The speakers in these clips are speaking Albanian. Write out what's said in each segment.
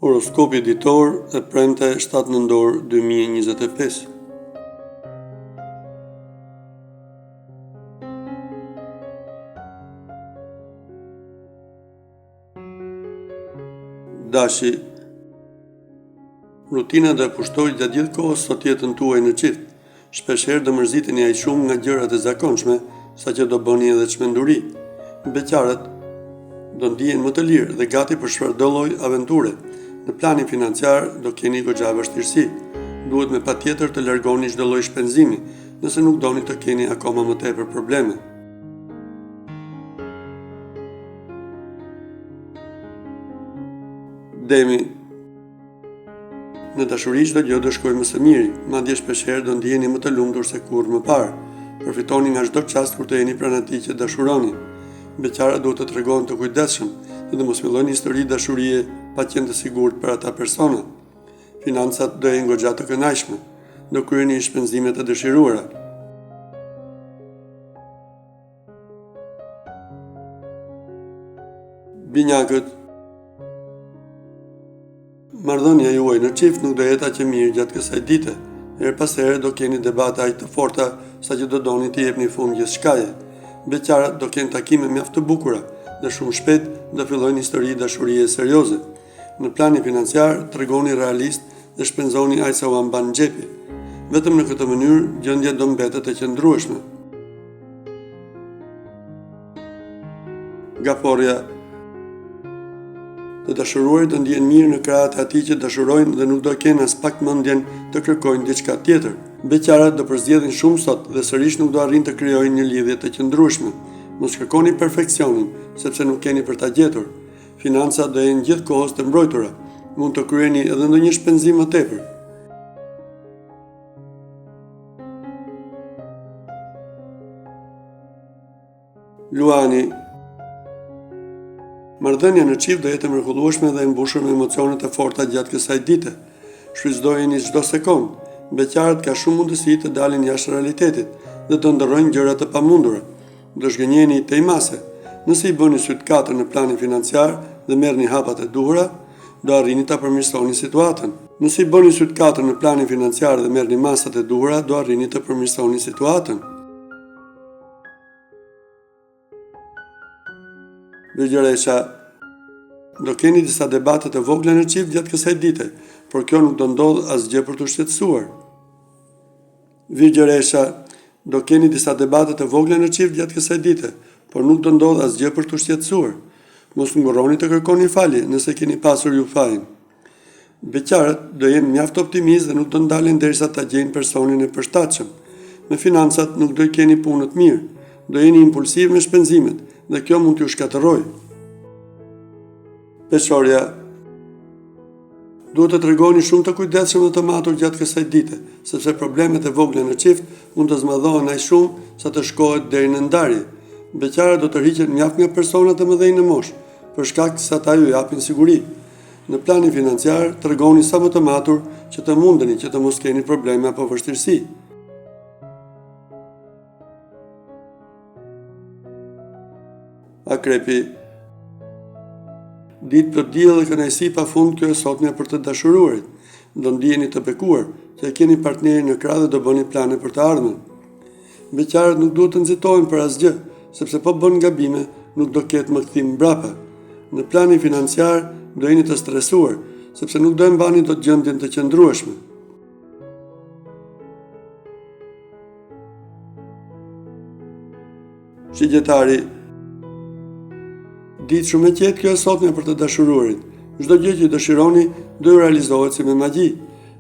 Horoskopi ditor e premte 7 nëntor 2025. Dashi, rutina do e pushtoj gjatë gjithë kohës sot jetën tuaj në çift. Shpeshherë do mërziteni aq shumë nga gjërat e zakonshme, saqë do bëni edhe çmenduri. Beqarët do ndihen më të lirë dhe gati për çfarëdo lloj aventure. Në planin financiar do keni goxha vështirësi. Duhet me patjetër të largoni çdo lloj shpenzimi, nëse nuk doni të keni akoma më tepër probleme. Demi, në dashuri çdo gjë do shkojë më së miri, madje shpeshherë do ndiheni më të lumtur se kurrë më parë. Përfitoni nga çdo çast kur të jeni pranë atij që dashuroni. Beqarët duhet të tregohen të kujdesshëm dhe mos fillojnë histori dashurie pa qenë të sigurt për ata persona. Financat do jenë goxha të kënaqshme, do kryeni shpenzimet e dëshiruara. Binjakët, marrëdhënia juaj në çift nuk do jetë aq e mirë gjatë kësaj dite. Her pas here do keni debate aq të forta saqë do doni të jepni fund gjithçkaje. Beqarët do kenë takime mjaft të bukura dhe shumë shpejt do fillojnë histori dashurie serioze. Në planin financiar tregoni realist dhe shpenzoni aq sa u mban xhepi. Vetëm në këtë mënyrë gjendja do mbetet e qëndrueshme. Gaforja, të dashuruarit do ndihen mirë në krahët e atij që dashurojnë dhe nuk do kenë as pak mendjen të kërkojnë diçka tjetër. Beqarët do përzgjedhin shumë sot dhe sërish nuk do arrin të krijojnë një lidhje të qëndrueshme. Mos kërkoni perfeksionin, sepse nuk keni për ta gjetur. Financat do jenë gjithkohës të mbrojtura. Mund të kryeni edhe ndonjë shpenzim më tepër. Luani, marrëdhënia në çift do jetë e mrekullueshme dhe e mbushur me emocione të forta gjatë kësaj dite. Shfrytëzojeni çdo sekond. Beqarët ka shumë mundësi të dalin jashtë realitetit dhe të ndërrojnë gjëra të pamundura. Do zhgënjeni tejmase. Nëse i bëni sy të katër në planin financiar dhe merrni hapat e duhura, do arrini ta përmirësoni situatën. Nëse i bëni sy të katër në planin financiar dhe merrni masat e duhura, do arrini të përmirësoni situatën. Virgjëresha, do keni disa debate të vogla në çift gjatë kësaj dite, por kjo nuk do ndodh asgjë për t'u shqetësuar. Virgjëresha, do keni disa debate të vogla në çift gjatë kësaj dite, por nuk do ndodh asgjë për t'u shqetësuar. Mos ngurroni të kërkoni falje nëse keni pasur ju fajin. Beqarët do jenë mjaft optimist dhe nuk do ndalen derisa ta gjejnë personin e përshtatshëm. Me financat nuk do i keni punë të mirë, do jeni impulsiv me shpenzimet dhe kjo mund t'ju shkatërrojë. Peshorja, duhet të tregoni shumë të kujdesshëm dhe të matur gjatë kësaj dite, sepse problemet e vogla në çift mund të zmadhohen aq shumë sa të shkohet deri në ndarje. Beqarët do të rriqen mjaft nga personat e mëdhenj në moshë, për shkak se ata ju japin siguri. Në planin financiar tregoni sa më të matur që të mundeni që të mos keni probleme apo vështirësi. Akrepi, ditë për diell dhe kënaqësi pafund kjo e sotme për të dashuruarit. Do ndiheni të bekuar që e keni partnerin në krah dhe do bëni plane për të ardhmen. Beqarët nuk duhet të nxitohen për asgjë, sepse po bën gabime, nuk do ketë më kthim mbrapa. Në planin financiar do jeni të stresuar, sepse nuk do e mbani dot gjendjen të qëndrueshme. Shigjetari, ditë shumë e qetë kjo e sotme për të dashuruarit. Çdo gjë që dëshironi do ju realizohet si me magji.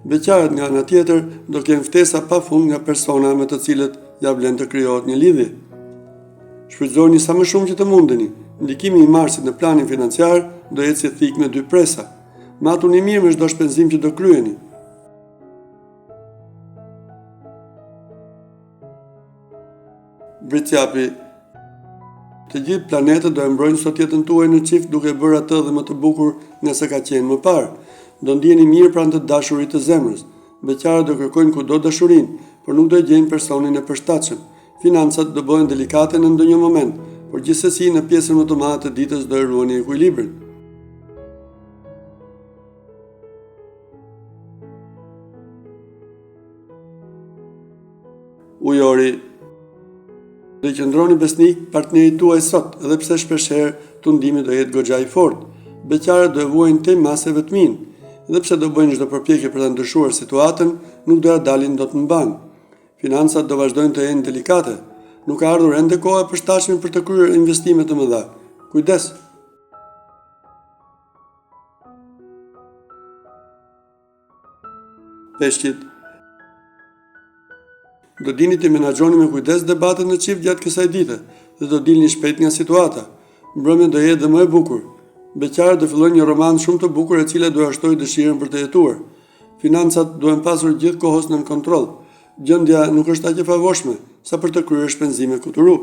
Beqarët nga ana tjetër do kenë ftesa pafund nga persona me të cilët ja vlen të krijohet një lidhje. Shfrytëzoni sa më shumë që të mundeni. Ndikimi i Marsit në planin financiar do jetë si thik me dy presa. Matuni mirë me çdo shpenzim që do kryeni. Vricjapi, të gjithë planetët do e mbrojnë sot jetën tuaj në çift duke bërë atë dhe më të bukur nga sa ka qenë më parë. Do ndiheni mirë pranë të dashurit të zemrës. Beqarët do kërkojnë kudo dashurinë, por nuk do e gjejnë personin e përshtatshëm. Financat do bëhen delikate në ndonjë moment, por gjithsesi në pjesën më të madhe të ditës do e ruani ekuilibrin. ujori. Do qëndroni besnik partnerit tuaj sot, edhe pse shpeshherë tundimi do jetë goxha i fortë. Beqarët do e vuajnë tej mase vetmin, edhe pse do bëjnë çdo përpjekje për ta ndryshuar situatën, nuk do ja dalin dot në ban. Financat do vazhdojnë të jenë delikate. Nuk ka ardhur ende koha e përshtatshme për të kryer investime të mëdha. Kujdes. Peshqit. Do dini të menaxhoni me kujdes debatet në çift gjatë kësaj dite dhe do dilni shpejt nga situata. Mbrëmja do jetë dhe më e bukur. Beqarët do fillojnë një roman shumë të bukur e cila do ashtojë dëshirën për të jetuar. Financat duhen pasur gjithkohës nën kontroll. Gjendja nuk është aq e favorshme sa për të kryer shpenzime kuturu.